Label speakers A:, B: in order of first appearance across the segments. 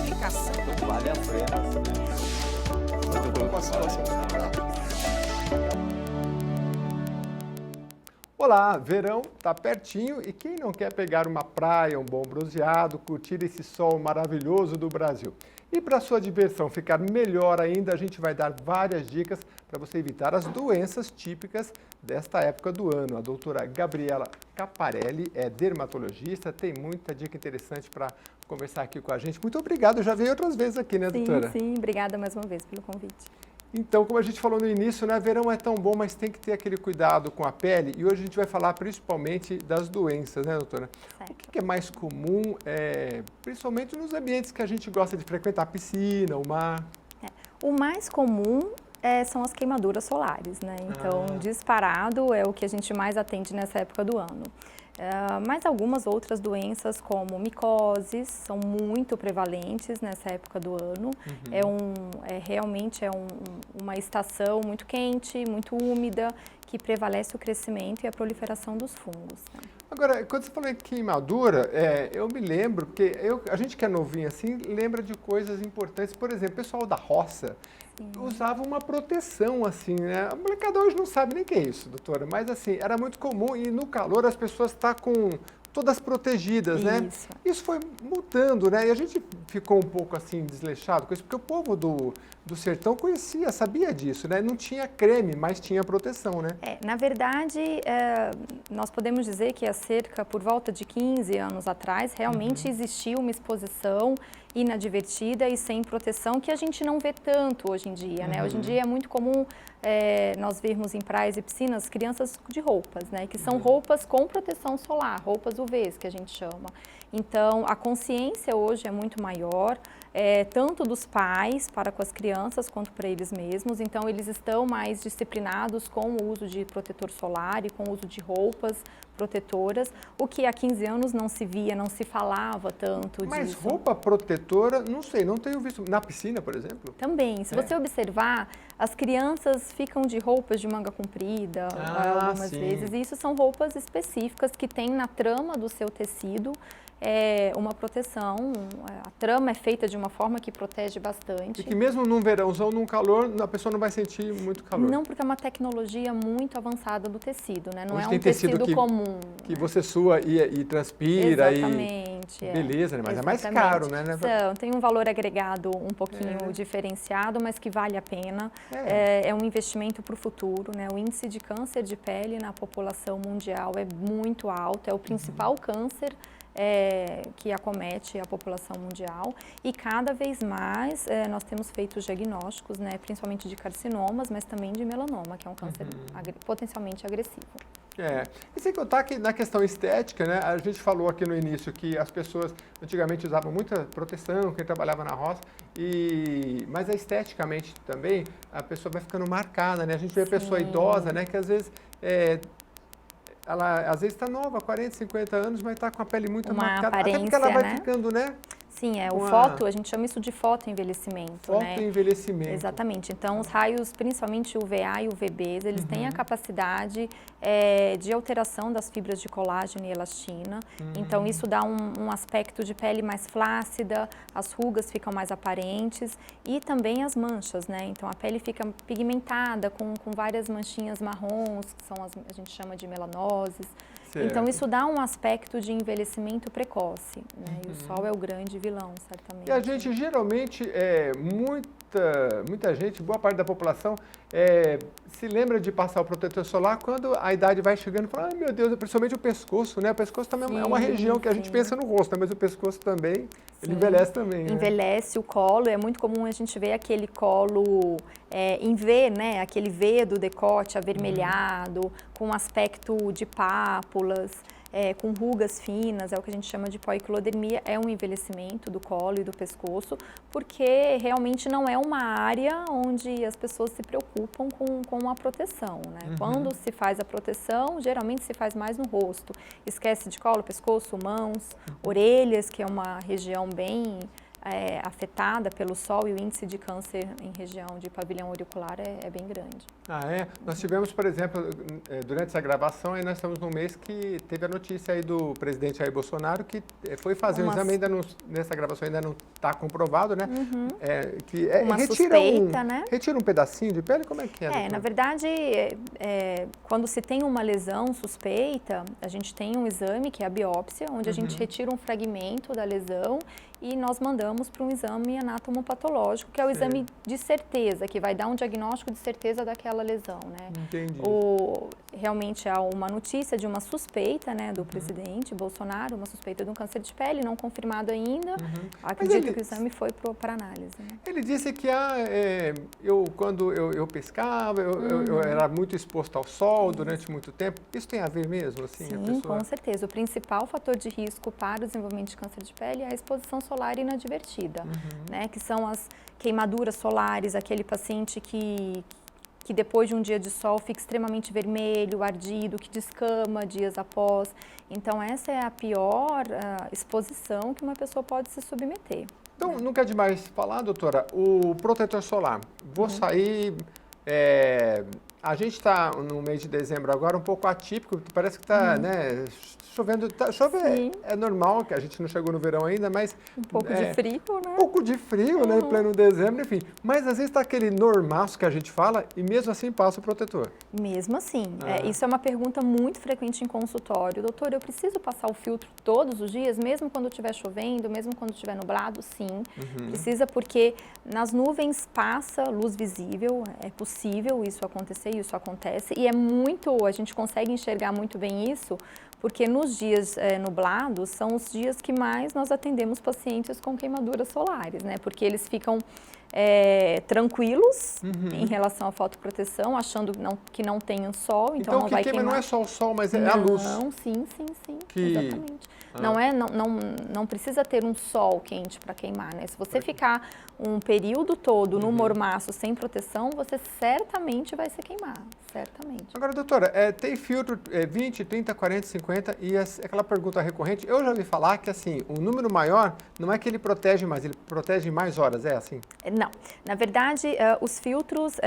A: comunicação.
B: Vale a pena. Muito bom com a situação.
C: Olá, verão está pertinho e quem não quer pegar uma praia, um bom bronzeado, curtir esse sol maravilhoso do Brasil? E para sua diversão ficar melhor ainda, a gente vai dar várias dicas para você evitar as doenças típicas desta época do ano. A doutora Gabriela Caparelli é dermatologista, tem muita dica interessante para conversar aqui com a gente. Muito obrigado, já veio outras vezes aqui, né, doutora?
D: Sim, obrigada mais uma vez pelo convite.
C: Então, como a gente falou no início, né, verão é tão bom, mas tem que ter aquele cuidado com a pele. E hoje a gente vai falar principalmente das doenças, né, doutora?
D: Certo.
C: O que é mais comum, principalmente nos ambientes que a gente gosta de frequentar, a piscina, o mar?
D: O mais comum são as queimaduras solares, né? Então, disparado é o que a gente mais atende nessa época do ano. Mas algumas outras doenças, como micoses, são muito prevalentes nessa época do ano. Realmente uma estação muito quente, muito úmida, que prevalece o crescimento e a proliferação dos fungos, né?
C: Agora, quando você falou em queimadura, eu me lembro, porque a gente que é novinho assim, lembra de coisas importantes. Por exemplo, o pessoal da roça usava uma proteção, assim, né? A molecada hoje não sabe nem o que é isso, doutora, mas assim, era muito comum e no calor as pessoas estão com todas protegidas, né? Isso foi mudando, né? E a gente ficou um pouco assim desleixado com isso, porque o povo do sertão conhecia, sabia disso, né? Não tinha creme, mas tinha proteção, né?
D: Na verdade, nós podemos dizer que há cerca, por volta de 15 anos atrás, realmente existia uma exposição inadvertida e sem proteção que a gente não vê tanto hoje em dia, né? Hoje em dia é muito comum nós vermos em praias e piscinas crianças de roupas, né? Que são roupas com proteção solar, roupas UVs que a gente chama. Então, a consciência hoje é muito maior, tanto dos pais para com as crianças quanto para eles mesmos. Então, eles estão mais disciplinados com o uso de protetor solar e com o uso de roupas protetoras, o que há 15 anos não se via, não se falava tanto disso.
C: Mas roupa protetora, não sei, não tenho visto. Na piscina, por exemplo?
D: Também. Se você observar, as crianças ficam de roupas de manga comprida algumas vezes. E isso são roupas específicas que têm na trama do seu tecido uma proteção. A trama é feita de uma forma que protege bastante.
C: E que mesmo num verãozão, num calor, a pessoa não vai sentir muito calor.
D: Não, porque é uma tecnologia muito avançada do tecido, né? Não
C: hoje
D: é
C: tem
D: um tecido comum.
C: Que você sua e transpira.
D: Exatamente.
C: Beleza, né? Mas
D: exatamente.
C: É mais caro, né?
D: Tem um valor agregado um pouquinho diferenciado, mas que vale a pena. É um investimento para o futuro, né? O índice de câncer de pele na população mundial é muito alto, é o principal câncer que acomete a população mundial, e cada vez mais nós temos feito os diagnósticos, né, principalmente de carcinomas, mas também de melanoma, que é um câncer potencialmente agressivo.
C: E sem contar que na questão estética, né, a gente falou aqui no início que as pessoas antigamente usavam muita proteção, quem trabalhava na roça, mas esteticamente também a pessoa vai ficando marcada, né? A gente vê a pessoa idosa, né, que às vezes ela às vezes está nova, 40, 50 anos, mas está com a pele muito marcada, até porque ela vai ficando, né?
D: Sim, a gente chama isso de fotoenvelhecimento, né?
C: Fotoenvelhecimento.
D: Exatamente. Então, os raios, principalmente UVA e UVBs, eles têm a capacidade de alteração das fibras de colágeno e elastina. Então, isso dá um aspecto de pele mais flácida, as rugas ficam mais aparentes e também as manchas, né? Então, a pele fica pigmentada, com várias manchinhas marrons, que são a gente chama de melanoses. Certo. Então, isso dá um aspecto de envelhecimento precoce, né? E o sol é o grande vilão, certamente.
C: E a gente, geralmente, muita gente, boa parte da população, se lembra de passar o protetor solar quando a idade vai chegando e fala, ai meu Deus, principalmente o pescoço, né? O pescoço também é uma região que a gente pensa no rosto, né? Mas o pescoço também, ele envelhece também, né?
D: Envelhece o colo, é muito comum a gente ver aquele colo em V, né? Aquele V do decote avermelhado, com aspecto de pápulas, com rugas finas, é o que a gente chama de poiquilodermia, é um envelhecimento do colo e do pescoço, porque realmente não é uma área onde as pessoas se preocupam com a proteção, né? Quando se faz a proteção, geralmente se faz mais no rosto, esquece de colo, pescoço, mãos, orelhas, que é uma região bem afetada pelo sol, e o índice de câncer em região de pavilhão auricular é bem grande.
C: Ah, é? Nós tivemos, por exemplo, durante essa gravação, aí nós estamos num mês que teve a notícia aí do presidente Jair Bolsonaro que foi fazer um exame, ainda não, nessa gravação ainda não está comprovado, né?
D: Uma suspeita, né?
C: Retira um pedacinho de pele, como é que é?
D: Na verdade, quando se tem uma lesão suspeita, a gente tem um exame que é a biópsia, onde a gente retira um fragmento da lesão e nós mandamos para um exame anatomopatológico, que é o exame de certeza, que vai dar um diagnóstico de certeza daquela lesão, né?
C: Entendi.
D: Realmente há uma notícia de uma suspeita, né, do presidente Bolsonaro, uma suspeita de um câncer de pele, não confirmado ainda. Acredito que o exame foi para análise. Né?
C: Ele disse que quando eu pescava, eu era muito exposto ao sol durante muito tempo. Isso tem a ver mesmo? Assim,
D: Sim, com certeza. O principal fator de risco para o desenvolvimento de câncer de pele é a exposição solar inadvertida, né, que são as queimaduras solares, aquele paciente que depois de um dia de sol fica extremamente vermelho, ardido, que descama dias após. Então, essa é a pior exposição que uma pessoa pode se submeter.
C: Então, nunca é demais falar, doutora, o protetor solar. Vou sair... a gente está no mês de dezembro agora um pouco atípico, parece que está né, chovendo. Chover é normal, que a gente não chegou no verão ainda, mas...
D: Um pouco de frio, né?
C: Um pouco de frio, né, em pleno dezembro, enfim. Mas às vezes está aquele normaço que a gente fala e mesmo assim passa o protetor.
D: Mesmo assim. Isso é uma pergunta muito frequente em consultório. Doutor, eu preciso passar o filtro todos os dias, mesmo quando estiver chovendo, mesmo quando estiver nublado? Sim. Precisa porque nas nuvens passa luz visível, é possível isso acontecer, isso acontece. E a gente consegue enxergar muito bem isso, porque nos dias nublados são os dias que mais nós atendemos pacientes com queimaduras solares, né? Porque eles ficam tranquilos em relação à fotoproteção, achando que não tem um sol, então não vai queimar.
C: Então o que queima não é só o sol, mas é a luz.
D: Não, sim, exatamente. Não precisa ter um sol quente para queimar, né? Se você ficar um período todo no mormaço sem proteção, você certamente vai se queimar, certamente.
C: Agora, doutora, tem filtro 20, 30, 40, 50 e aquela pergunta recorrente, eu já ouvi falar que assim, o número maior não é que ele protege mais, ele protege mais horas, é assim?
D: Não, na verdade, os filtros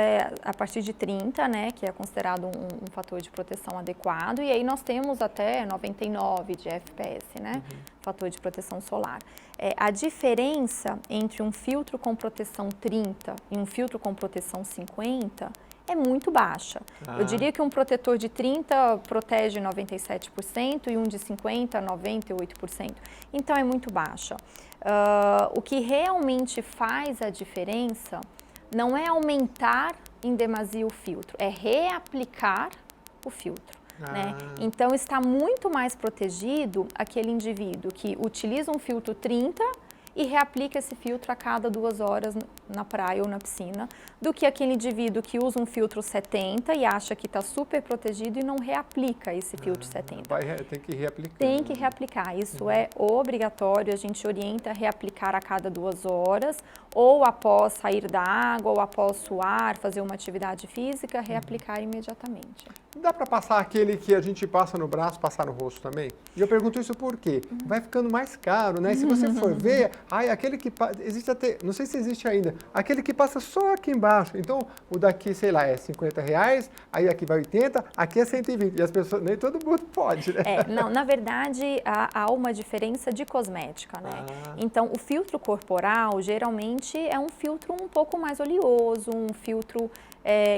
D: a partir de 30, né, que é considerado um fator de proteção adequado, e aí nós temos até 99 de FPS, né, fator de proteção solar. A diferença entre um filtro com proteção 30 e um filtro com proteção 50 é muito baixa. Eu diria que um protetor de 30 protege 97% e um de 50, 98%. Então, é muito baixa. O que realmente faz a diferença não é aumentar em demasia o filtro, é reaplicar o filtro. Né? Então, está muito mais protegido aquele indivíduo que utiliza um filtro 30 e reaplica esse filtro a cada 2 horas na praia ou na piscina, do que aquele indivíduo que usa um filtro 70 e acha que está super protegido e não reaplica esse filtro 70.
C: Tem que reaplicar.
D: Tem que reaplicar, isso é obrigatório, a gente orienta a reaplicar a cada 2 horas, ou após sair da água, ou após suar, fazer uma atividade física, reaplicar imediatamente.
C: Dá para passar aquele que a gente passa no braço, passar no rosto também? E eu pergunto isso por quê? Vai ficando mais caro, né? E se você for ver, aquele que existe até, não sei se existe ainda, aquele que passa só aqui embaixo. Então, o daqui, sei lá, é R$50, aí aqui vai 80, aqui é 120. E as pessoas, nem todo mundo pode, né?
D: Não, na verdade, há uma diferença de cosmética, né? Então, o filtro corporal, geralmente, é um filtro um pouco mais oleoso, um filtro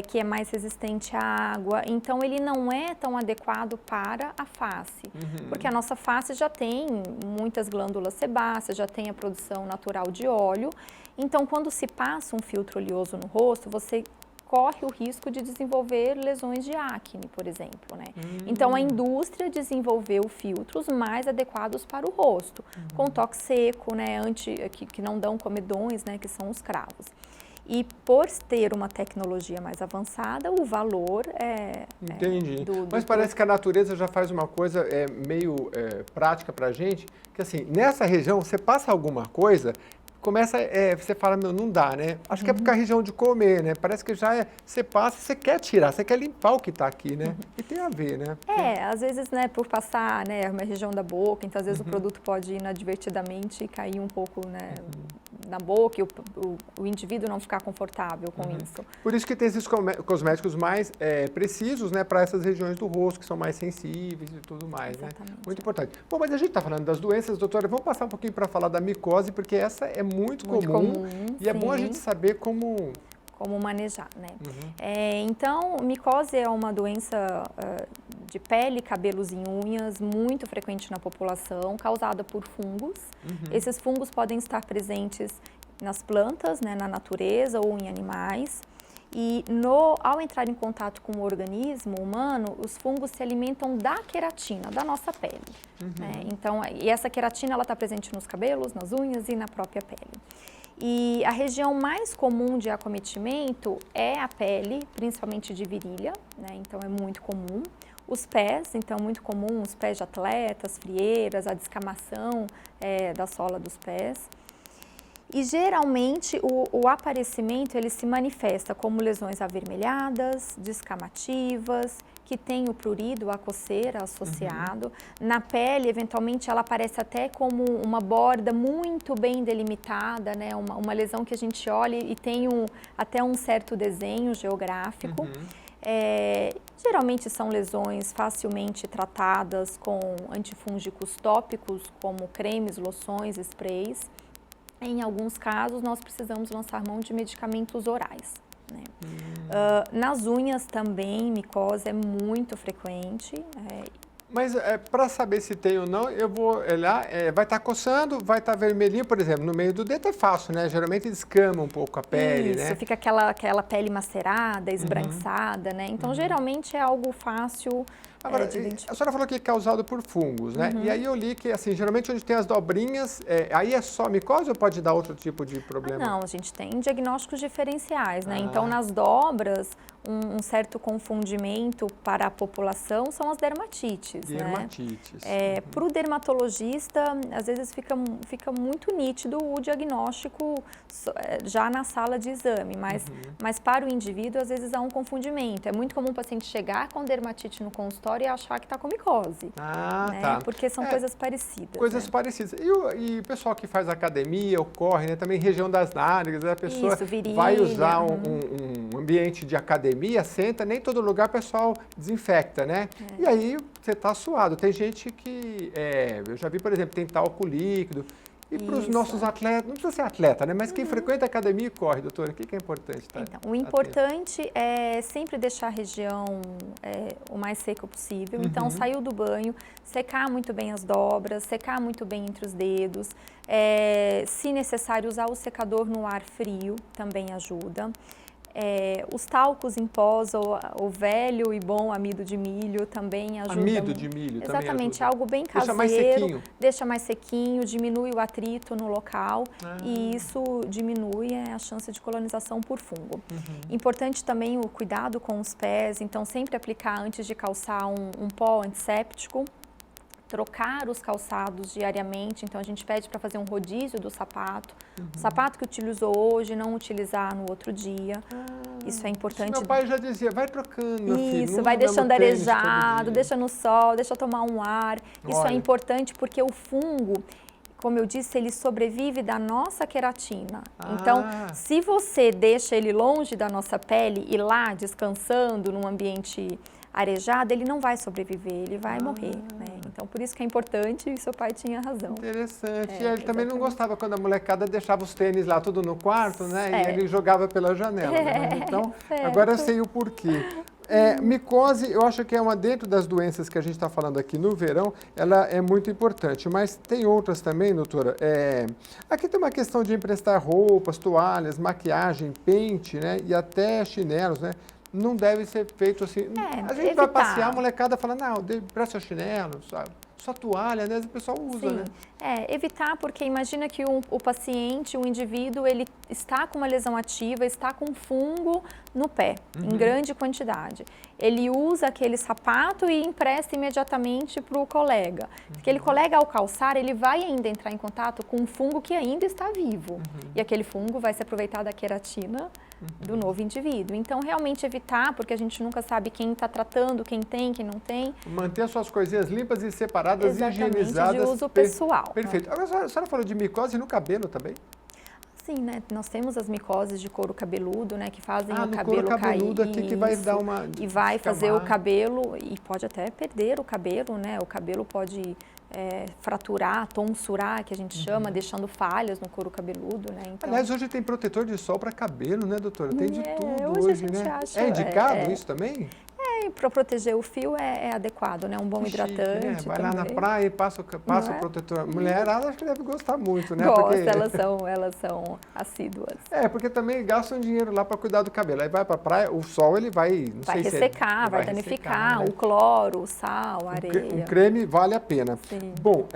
D: que é mais resistente à água. Então, ele não é tão adequado para a face, porque a nossa face já tem muitas glândulas sebáceas, já tem a produção natural de óleo. Então, quando se passa um filtro oleoso no rosto, você corre o risco de desenvolver lesões de acne, por exemplo, né? Então, a indústria desenvolveu filtros mais adequados para o rosto, com toque seco, né, que não dão comedões, né, que são os cravos. E por ter uma tecnologia mais avançada, o valor
C: Entendi. Mas parece que a natureza já faz uma coisa meio prática pra gente, que assim, nessa região, você passa alguma coisa, começa, você fala, meu, não dá, né? Acho que é porque a região de comer, né? Parece que já você passa, você quer tirar, você quer limpar o que está aqui, né? E tem a ver, né?
D: Às vezes, né, por passar, né, uma região da boca, então às vezes o produto pode inadvertidamente cair um pouco, né, na boca e o indivíduo não ficar confortável com isso.
C: Por isso que tem esses cosméticos mais precisos, né, para essas regiões do rosto que são mais sensíveis e tudo mais,
D: Exatamente.
C: né? Muito importante. Bom, mas a gente está falando das doenças, doutora, vamos passar um pouquinho para falar da micose, porque essa é muito comum e é bom a
D: sim.
C: gente saber como
D: manejar, né? Então, micose é uma doença de pele, cabelos e unhas, muito frequente na população, causada por fungos. Esses fungos podem estar presentes nas plantas, né, na natureza ou em animais. E ao entrar em contato com o organismo humano, os fungos se alimentam da queratina, da nossa pele. Né? Então, e essa queratina está presente nos cabelos, nas unhas e na própria pele. E a região mais comum de acometimento é a pele, principalmente de virilha, né? Então é muito comum. Os pés, então muito comum, os pés de atletas, frieiras, a descamação da sola dos pés. E geralmente o aparecimento ele se manifesta como lesões avermelhadas, descamativas, que tem o prurido, a coceira associado. Na pele, eventualmente, ela aparece até como uma borda muito bem delimitada, né? Uma lesão que a gente olha e tem até um certo desenho geográfico. Geralmente são lesões facilmente tratadas com antifúngicos tópicos, como cremes, loções, sprays. Em alguns casos, nós precisamos lançar mão de medicamentos orais. Né? Nas unhas também, micose é muito frequente.
C: Mas para saber se tem ou não, eu vou olhar, vai estar coçando, vai estar vermelhinho, por exemplo, no meio do dedo é fácil, né? Geralmente descama um pouco a pele, né?
D: Isso, fica aquela pele macerada, esbranquiçada, né? Então, geralmente é algo fácil
C: Agora,
D: de identificar.
C: a senhora falou que é causado por fungos, né? E aí eu li que, assim, geralmente onde tem as dobrinhas, aí é só micose ou pode dar outro tipo de problema?
D: Não, a gente tem diagnósticos diferenciais, né? Então, nas dobras, um certo confundimento para a população são as dermatites,
C: Dermatites.
D: né? Para o dermatologista, às vezes fica muito nítido o diagnóstico já na sala de exame, mas para o indivíduo, às vezes há um confundimento. É muito comum o paciente chegar com dermatite no consultório e achar que está com micose. Né?
C: Tá.
D: Porque são coisas parecidas.
C: Coisas
D: né?
C: parecidas. E o pessoal que faz academia, ou corre, né? Também região das nádegas, a pessoa
D: virilha,
C: vai usar um ambiente de academia, senta, nem todo lugar o pessoal desinfecta, né? E aí você está suado. Tem gente que, eu já vi, por exemplo, tem talco líquido. E para os nossos atletas, não precisa ser atleta, né? Mas quem frequenta a academia e corre, doutora, o que é importante? Tá?
D: Então, o importante é sempre deixar a região o mais seca possível. Então, saiu do banho, secar muito bem as dobras, secar muito bem entre os dedos. Se necessário, usar o secador no ar frio também ajuda. Os talcos em pós, o velho e bom amido de milho também ajuda.
C: Amido de milho também
D: Exatamente,
C: ajuda.
D: Algo bem caseiro. Deixa mais sequinho, diminui o atrito no local e isso diminui a chance de colonização por fungo. Importante também o cuidado com os pés, então sempre aplicar antes de calçar um pó antisséptico. Trocar os calçados diariamente, então a gente pede para fazer um rodízio do sapato. O sapato que utilizou hoje, não utilizar no outro dia. Isso é importante.
C: Meu pai já dizia, vai trocando, meu filho.
D: Isso, vai deixando arejado, deixa no sol, deixa tomar um ar. Isso é importante porque o fungo, como eu disse, ele sobrevive da nossa queratina. Então, se você deixa ele longe da nossa pele e lá descansando num ambiente arejado, ele não vai sobreviver, ele vai morrer, né? Então, por isso que é importante, e seu pai tinha razão.
C: Interessante. E ele também não gostava quando a molecada deixava os tênis lá tudo no quarto, né? E ele jogava pela janela. Né? Então, agora eu sei o porquê. Micose, eu acho que é uma dentro das doenças que a gente está falando aqui no verão, ela é muito importante, mas tem outras também, doutora. Aqui tem uma questão de emprestar roupas, toalhas, maquiagem, pente, né? E até chinelos, né? Não deve ser feito assim. A gente vai passear, a molecada fala, não, presta o chinelo, sabe? Só toalha, né? O pessoal usa, né?
D: Evitar, porque imagina que o paciente, o indivíduo, ele está com uma lesão ativa, está com fungo no pé, em grande quantidade. Ele usa aquele sapato e empresta imediatamente para o colega. Aquele colega, ao calçar, ele vai ainda entrar em contato com um fungo que ainda está vivo. E aquele fungo vai se aproveitar da queratina do novo indivíduo. Então, realmente evitar, porque a gente nunca sabe quem está tratando, quem tem, quem não tem.
C: Manter as suas coisinhas limpas e separadas,
D: exatamente,
C: higienizadas.
D: De uso pessoal.
C: Perfeito. Agora, a senhora falou de micose no cabelo também?
D: Sim, né? Nós temos as micoses de couro cabeludo, né? Que fazem o
C: no
D: cabelo
C: couro cabeludo
D: cair.
C: aqui que vai dar uma...
D: E vai fazer o
C: descamar.
D: cabelo, e pode até perder o cabelo, né? O cabelo pode fraturar, tonsurar, que a gente chama, deixando falhas no couro cabeludo, né? Então,
C: Aliás, hoje tem protetor de sol para cabelo, né, doutora? Tem de tudo
D: hoje a
C: hoje,
D: gente
C: né?
D: acha,
C: É indicado isso também?
D: para proteger o fio é adequado, né? Um bom
C: Que chique,
D: hidratante
C: né? Vai lá na
D: também.
C: praia e passa
D: Não
C: o
D: é?
C: protetor. Mulherada acho que deve gostar muito, né?
D: Gosta,
C: Porque...
D: elas são assíduas.
C: porque também gastam dinheiro lá para cuidar do cabelo. Aí vai para a praia, o sol ele vai... Não
D: Vai
C: sei
D: ressecar,
C: se
D: vai
C: ressecar,
D: danificar,
C: né?
D: o cloro, o sal, a areia.
C: Um creme vale a pena.
D: Sim.
C: Bom,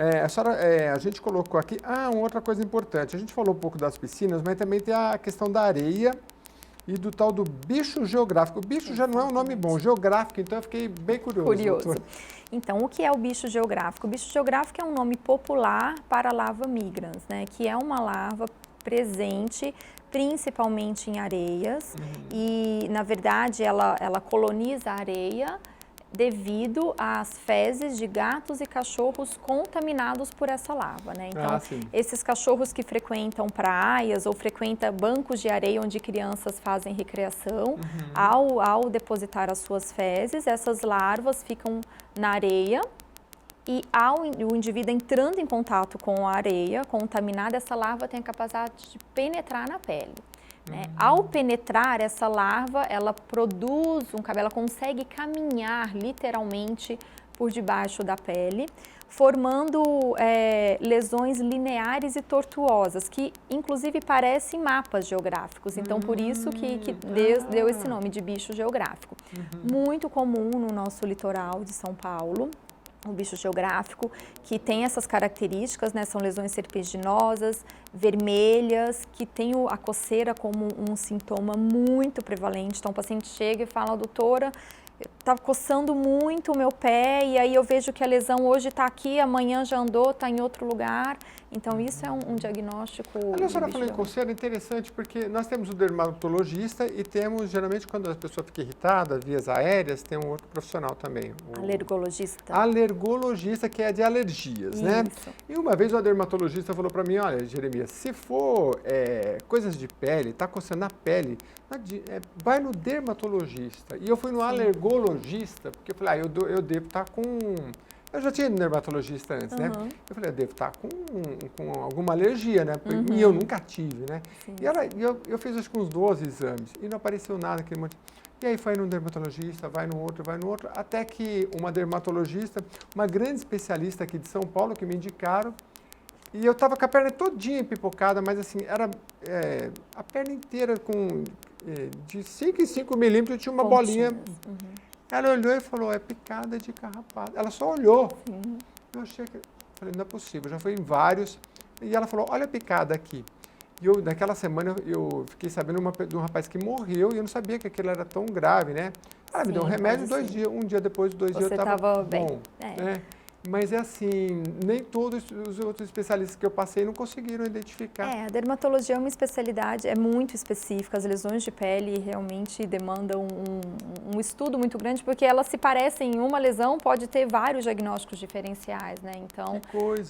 C: a gente colocou aqui... uma outra coisa importante. A gente falou um pouco das piscinas, mas também tem a questão da areia e do tal do bicho geográfico. O bicho já não é um nome bom, geográfico, então eu fiquei bem curioso. Doutor.
D: Então, o que é o bicho geográfico? O bicho geográfico é um nome popular para a larva migrans, né? Que é uma larva presente principalmente em areias e, na verdade, ela coloniza a areia devido às fezes de gatos e cachorros contaminados por essa larva, né? Então, esses cachorros que frequentam praias ou frequentam bancos de areia onde crianças fazem recreação, ao depositar as suas fezes, essas larvas ficam na areia e o indivíduo entrando em contato com a areia contaminada, essa larva tem a capacidade de penetrar na pele. Né? Ao penetrar essa larva, ela produz um cabelo, ela consegue caminhar literalmente por debaixo da pele, formando lesões lineares e tortuosas, que inclusive parecem mapas geográficos. Então, por isso que Deus deu esse nome de bicho geográfico. Muito comum no nosso litoral de São Paulo. O bicho geográfico, que tem essas características, né? São lesões serpiginosas, vermelhas, que tem a coceira como um sintoma muito prevalente. Então, o paciente chega e fala, doutora, está coçando muito o meu pé e aí eu vejo que a lesão hoje está aqui, amanhã já andou, está em outro lugar. Então, isso é um diagnóstico.
C: A senhora falou em coceira, é interessante porque nós temos o dermatologista e temos, geralmente, quando a pessoa fica irritada, vias aéreas, tem um outro profissional também.
D: Alergologista.
C: Alergologista, que é de alergias, né? E uma vez o dermatologista falou para mim, olha, Jeremias, se for coisas de pele, está coçando a pele, vai no dermatologista. E eu fui no alergologista, porque eu falei, eu devo estar com... Eu já tinha ido no dermatologista antes, né? Eu falei, eu devo estar com alguma alergia, né? E eu nunca tive, né? E eu fiz acho que uns 12 exames e não apareceu nada aquele monte. E aí foi no dermatologista, vai no outro, até que uma dermatologista, uma grande especialista aqui de São Paulo, que me indicaram, e eu estava com a perna todinha empipocada, mas assim, era a perna inteira de 5 em 5 milímetros, tinha uma bolinha. Ela olhou e falou, é picada de carrapato. Ela só olhou. Eu achei que... Falei, não é possível, já foi em vários. E ela falou, olha a picada aqui. E naquela semana eu fiquei sabendo de um rapaz que morreu e eu não sabia que aquilo era tão grave, né? Ela me deu um remédio 2 dias, um dia depois, 2 dias eu estava bom. Né? Mas é assim, nem todos os outros especialistas que eu passei não conseguiram identificar.
D: A dermatologia é uma especialidade, é muito específica. As lesões de pele realmente demandam um estudo muito grande, porque elas se parecem em uma lesão, pode ter vários diagnósticos diferenciais, né? Então,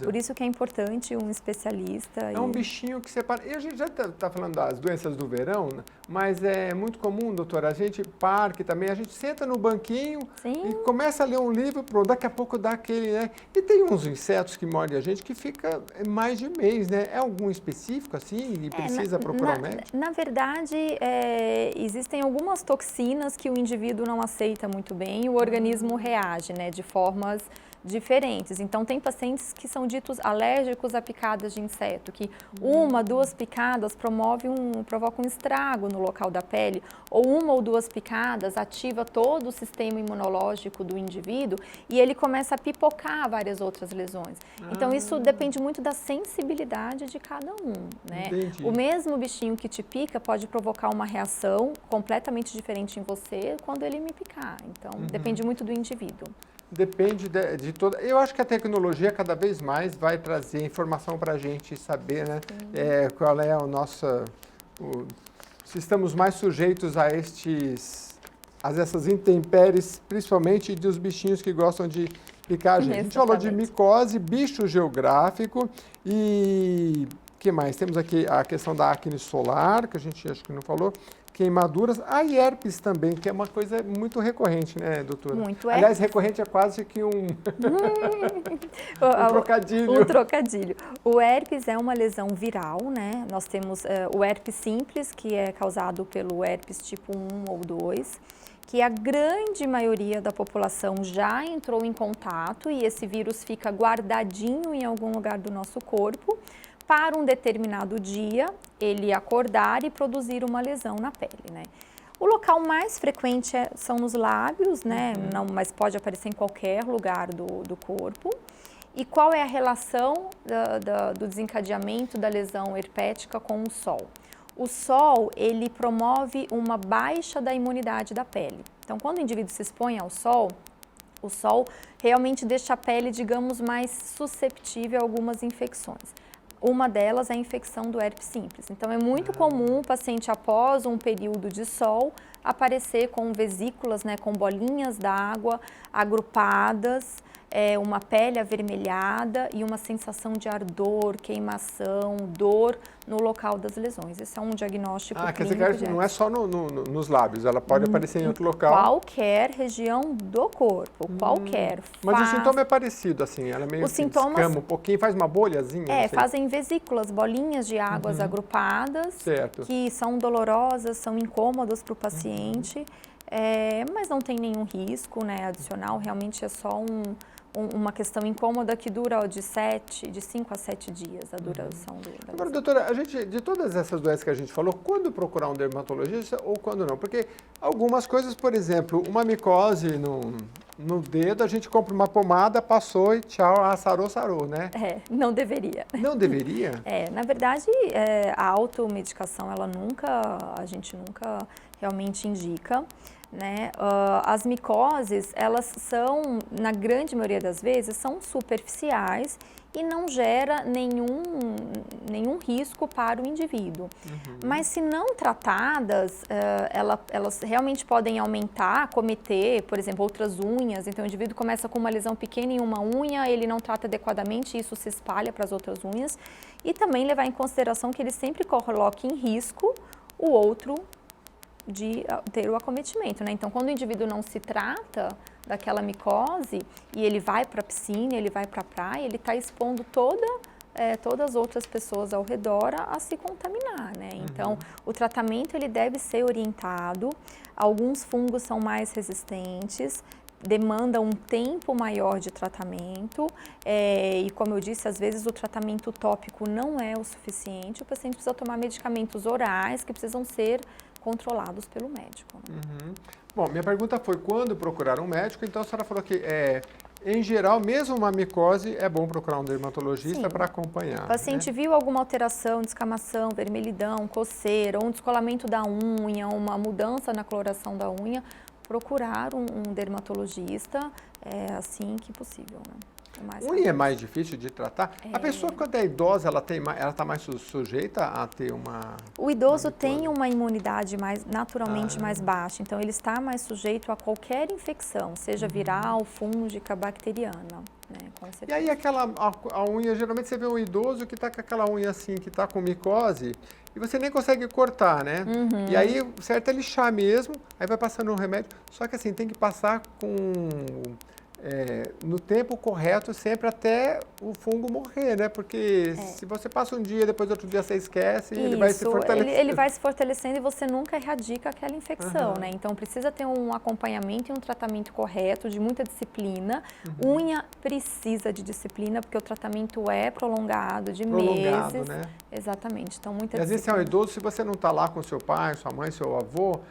D: por isso que é importante um especialista.
C: É um bichinho que separa. E a gente já está falando das doenças do verão, né? Mas é muito comum, doutora, a gente, parque também, a gente senta no banquinho e começa a ler um livro, pronto, daqui a pouco dá aquele, né? E tem uns insetos que mordem a gente que fica mais de mês, né? É algum específico assim e precisa procurar um médico?
D: Na verdade, existem algumas toxinas que o indivíduo não aceita muito bem e o organismo reage, né? De formas diferentes. Então, tem pacientes que são ditos alérgicos a picadas de inseto, que 1, 2 picadas provocam um estrago no local da pele, ou 1 ou 2 picadas ativa todo o sistema imunológico do indivíduo e ele começa a pipocar várias outras lesões. Então, isso depende muito da sensibilidade de cada um, né? O mesmo bichinho que te pica pode provocar uma reação completamente diferente em você quando ele me picar. Então, depende muito do indivíduo.
C: Depende de toda... Eu acho que a tecnologia cada vez mais vai trazer informação para a gente saber, né? Qual é o nosso... se estamos mais sujeitos a essas intempéries, principalmente dos bichinhos que gostam de picar a gente. A gente falou de micose, bicho geográfico e que mais? Temos aqui a questão da acne solar, que a gente acho que não falou, queimaduras, e herpes também, que é uma coisa muito recorrente, né, doutora?
D: Muito
C: Aliás, recorrente é quase que um trocadilho.
D: Um trocadilho. O herpes é uma lesão viral, né? Nós temos o herpes simples, que é causado pelo herpes tipo 1 ou 2, que a grande maioria da população já entrou em contato e esse vírus fica guardadinho em algum lugar do nosso corpo para um determinado dia ele acordar e produzir uma lesão na pele, né? O local mais frequente são nos lábios, né? Não, mas pode aparecer em qualquer lugar do corpo. E qual é a relação do desencadeamento da lesão herpética com o sol? O sol, ele promove uma baixa da imunidade da pele. Então, quando o indivíduo se expõe ao sol, o sol realmente deixa a pele, digamos, mais susceptível a algumas infecções. Uma delas é a infecção do herpes simples. Então, é muito comum o paciente, após um período de sol, aparecer com vesículas, né, com bolinhas d'água agrupadas, uma pele avermelhada e uma sensação de ardor, queimação, dor no local das lesões. Esse é um diagnóstico clínico.
C: Quer dizer que não é só nos lábios, ela pode aparecer em outro local.
D: Qualquer região do corpo, qualquer.
C: Mas o sintoma é parecido, assim, ela meio que escama um pouquinho, faz uma bolhazinha?
D: Fazem vesículas, bolinhas de águas agrupadas, que são dolorosas, são incômodas para o paciente, mas não tem nenhum risco, né, adicional, realmente é só uma questão incômoda que dura de 5 a 7 dias a duração da
C: Agora, doutora, de todas essas doenças que a gente falou, quando procurar um dermatologista ou quando não? Porque algumas coisas, por exemplo, uma micose no dedo, a gente compra uma pomada, passou e tchau, sarou, né?
D: Não deveria.
C: Não deveria?
D: Na verdade, a automedicação, a gente nunca realmente indica. Né? As micoses, elas são, na grande maioria das vezes, são superficiais e não gera nenhum risco para o indivíduo. Mas se não tratadas, elas realmente podem aumentar, acometer, por exemplo, outras unhas. Então o indivíduo começa com uma lesão pequena em uma unha, ele não trata adequadamente, isso se espalha para as outras unhas. E também levar em consideração que ele sempre coloca em risco o outro de ter o acometimento, né? Então, quando o indivíduo não se trata daquela micose e ele vai para a piscina, ele vai para a praia, ele está expondo todas as outras pessoas ao redor a se contaminar, né? Então, o tratamento ele deve ser orientado. Alguns fungos são mais resistentes, demandam um tempo maior de tratamento e, como eu disse, às vezes o tratamento tópico não é o suficiente, o paciente precisa tomar medicamentos orais que precisam ser controlados pelo médico. Né?
C: Bom, minha pergunta foi quando procurar um médico, então a senhora falou que, em geral, mesmo uma micose, é bom procurar um dermatologista para acompanhar.
D: O paciente viu alguma alteração, descamação, vermelhidão, coceira, ou um descolamento da unha, uma mudança na coloração da unha, procurar um dermatologista assim que possível. Né?
C: Unha é mais difícil de tratar? A pessoa, quando é idosa, ela está mais sujeita a ter uma...
D: O idoso tem uma imunidade naturalmente mais baixa, então ele está mais sujeito a qualquer infecção, seja viral, fúngica, bacteriana. Né, com certeza.
C: E aí a unha, geralmente você vê um idoso que está com aquela unha assim, que está com micose, e você nem consegue cortar, né? E aí, o certo é lixar mesmo, aí vai passando um remédio, só que assim, tem que passar no tempo correto, sempre até o fungo morrer, né? Porque se você passa um dia, depois outro dia você esquece, ele vai se fortalecendo.
D: Ele vai se fortalecendo e você nunca erradica aquela infecção, né? Então precisa ter um acompanhamento e um tratamento correto, de muita disciplina. Unha precisa de disciplina, porque o tratamento é prolongado, de meses.
C: Né?
D: Exatamente. Então, muita
C: disciplina. Às vezes, se é um idoso, se você não está lá com seu pai, sua mãe, seu avô,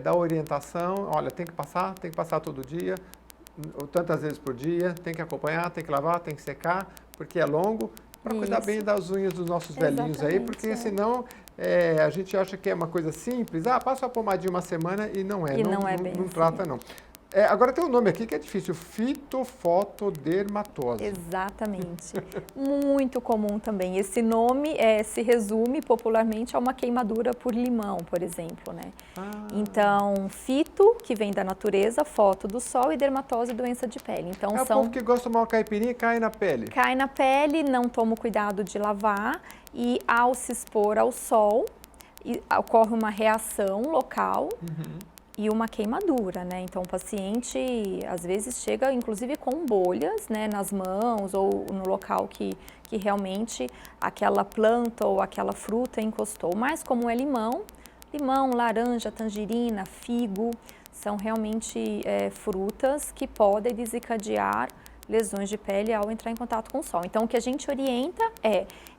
C: dá orientação, olha, tem que passar todo dia, tantas vezes por dia, tem que acompanhar, tem que lavar, tem que secar, porque é longo, para cuidar bem das unhas dos nossos velhinhos aí, porque senão a gente acha que é uma coisa simples, passa a pomadinha uma semana e não é, não trata não. Agora tem um nome aqui que é difícil, fitofotodermatose.
D: Exatamente. Muito comum também. Esse nome se resume popularmente a uma queimadura por limão, por exemplo, né? Então, fito, que vem da natureza, foto do sol, e dermatose, doença de pele. Então,
C: o povo que gosta de tomar uma caipirinha e cai na pele.
D: Cai na pele, não toma o cuidado de lavar e, ao se expor ao sol, ocorre uma reação local e uma queimadura, né? Então, o paciente, às vezes, chega, inclusive, com bolhas, né, nas mãos ou no local que realmente aquela planta ou aquela fruta encostou. Mais comum é limão, laranja, tangerina, figo, são realmente frutas que podem desencadear lesões de pele ao entrar em contato com o sol. Então, o que a gente orienta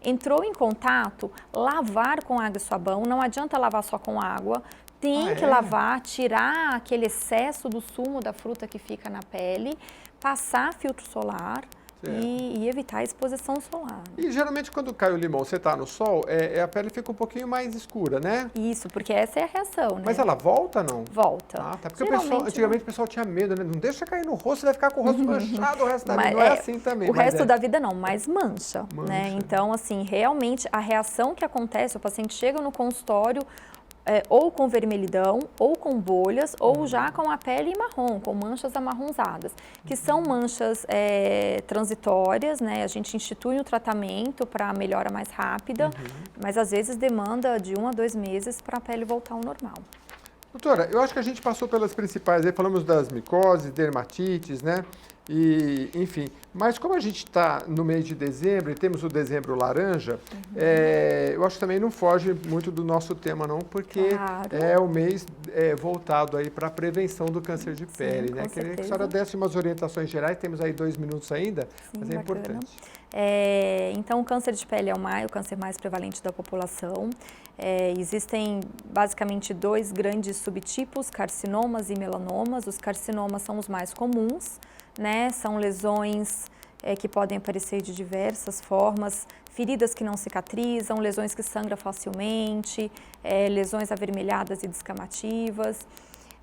D: entrou em contato, lavar com água e sabão, não adianta lavar só com água, tem que lavar, tirar aquele excesso do sumo da fruta que fica na pele, passar filtro solar e evitar a exposição solar.
C: E geralmente quando cai o limão, você está no sol, a pele fica um pouquinho mais escura, né?
D: Isso, porque essa é a reação, né?
C: Mas ela volta, não?
D: Volta.
C: Tá. Porque antigamente o pessoal tinha medo, né? Não deixa cair no rosto, você vai ficar com o rosto manchado o resto da vida. Não é assim também.
D: O resto da vida não, mas mancha, né? Então, assim, realmente a reação que acontece, o paciente chega no consultório ou com vermelhidão, ou com bolhas, ou já com a pele marrom, com manchas amarronzadas, que são manchas transitórias, né? A gente institui um tratamento para a melhora mais rápida, mas às vezes demanda de 1 a 2 meses para a pele voltar ao normal.
C: Doutora, eu acho que a gente passou pelas principais, aí falamos das micoses, dermatites, né? E, enfim, mas como a gente está no mês de dezembro e temos o dezembro laranja, eu acho que também não foge muito do nosso tema não, porque é o mês voltado aí para a prevenção do câncer de pele, né? Queria que a senhora desse umas orientações gerais, temos aí 2 minutos ainda, mas é importante.
D: Então, o câncer de pele é o câncer mais prevalente da população. Existem basicamente 2 grandes subtipos, carcinomas e melanomas. Os carcinomas são os mais comuns, né? São lesões que podem aparecer de diversas formas, feridas que não cicatrizam, lesões que sangram facilmente, lesões avermelhadas e descamativas.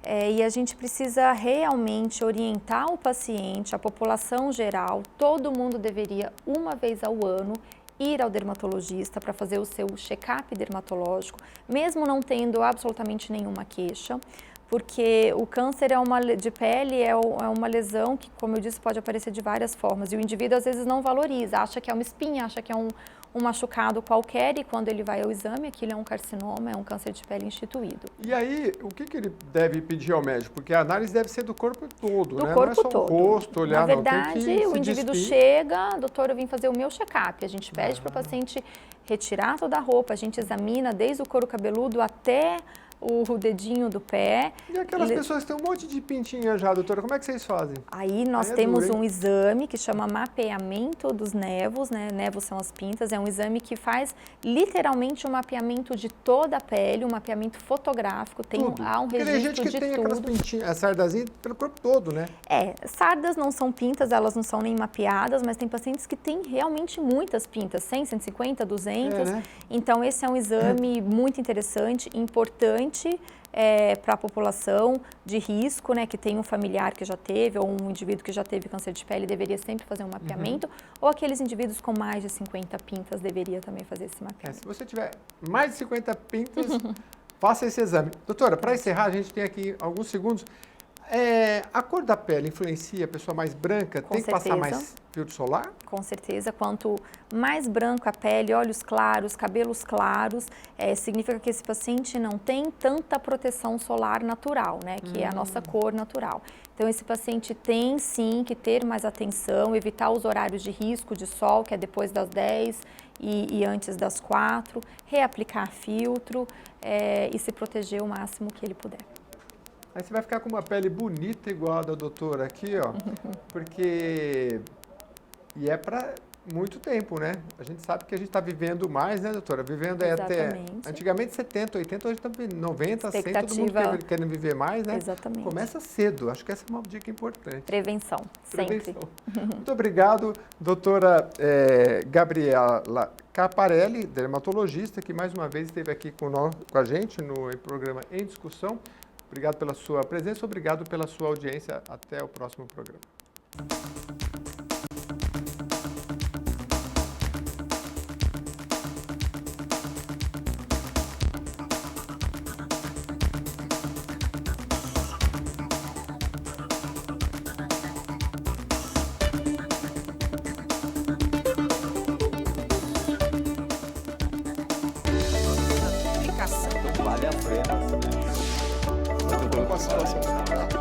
D: E a gente precisa realmente orientar o paciente, a população geral, todo mundo deveria, uma vez ao ano, ir ao dermatologista para fazer o seu check-up dermatológico, mesmo não tendo absolutamente nenhuma queixa, porque o câncer de pele é uma lesão que, como eu disse, pode aparecer de várias formas, e o indivíduo às vezes não valoriza, acha que é uma espinha, acha que é um machucado qualquer, e quando ele vai ao exame, aquilo é um carcinoma, é um câncer de pele instituído.
C: E aí, o que ele deve pedir ao médico? Porque a análise deve ser do corpo todo, né?
D: Corpo
C: não é só
D: todo.
C: O rosto, olhar,
D: Na verdade,
C: tem que
D: o indivíduo chega, doutor, eu vim fazer o meu check-up. A gente pede para o paciente retirar toda a roupa, a gente examina desde o couro cabeludo até o dedinho do pé.
C: E aquelas pessoas que têm um monte de pintinha já, doutora, como é que vocês fazem?
D: Aí nós temos um exame que chama mapeamento dos névos, né? Névos são as pintas, é um exame que faz literalmente um mapeamento de toda a pele, um mapeamento fotográfico, há um registro de tudo.
C: Porque tem gente que tem aquelas pintinhas, as sardazinhas pelo corpo todo, né?
D: Sardas não são pintas, elas não são nem mapeadas, mas tem pacientes que têm realmente muitas pintas, 100, 150, 200.
C: Né?
D: Então esse é um exame muito interessante, importante, para a população de risco, né, que tem um familiar que já teve ou um indivíduo que já teve câncer de pele, deveria sempre fazer um mapeamento, ou aqueles indivíduos com mais de 50 pintas deveria também fazer esse mapeamento.
C: Se você tiver mais de 50 pintas, faça esse exame. Doutora, para encerrar, a gente tem aqui alguns segundos. A cor da pele influencia a pessoa mais branca? Tem que passar mais filtro solar?
D: Com certeza. Quanto mais branco a pele, olhos claros, cabelos claros, significa que esse paciente não tem tanta proteção solar natural, né? Que é a nossa cor natural. Então, esse paciente tem sim que ter mais atenção, evitar os horários de risco de sol, que é depois das 10 e antes das 4, reaplicar filtro e se proteger o máximo que ele puder.
C: Aí você vai ficar com uma pele bonita igual a da doutora aqui, ó, porque... E é para muito tempo, né? A gente sabe que a gente está vivendo mais, né, doutora? Vivendo até... Antigamente 70, 80, hoje está 90, 100, todo mundo querendo viver mais, né?
D: Exatamente.
C: Começa cedo, acho que essa é uma dica importante.
D: Prevenção, sempre.
C: Muito obrigado, doutora Gabriela Caparelli, dermatologista, que mais uma vez esteve aqui com a gente no programa Em Discussão. Obrigado pela sua presença, obrigado pela sua audiência. Até o próximo programa.
B: Vale a pena. Eu tô com a situação.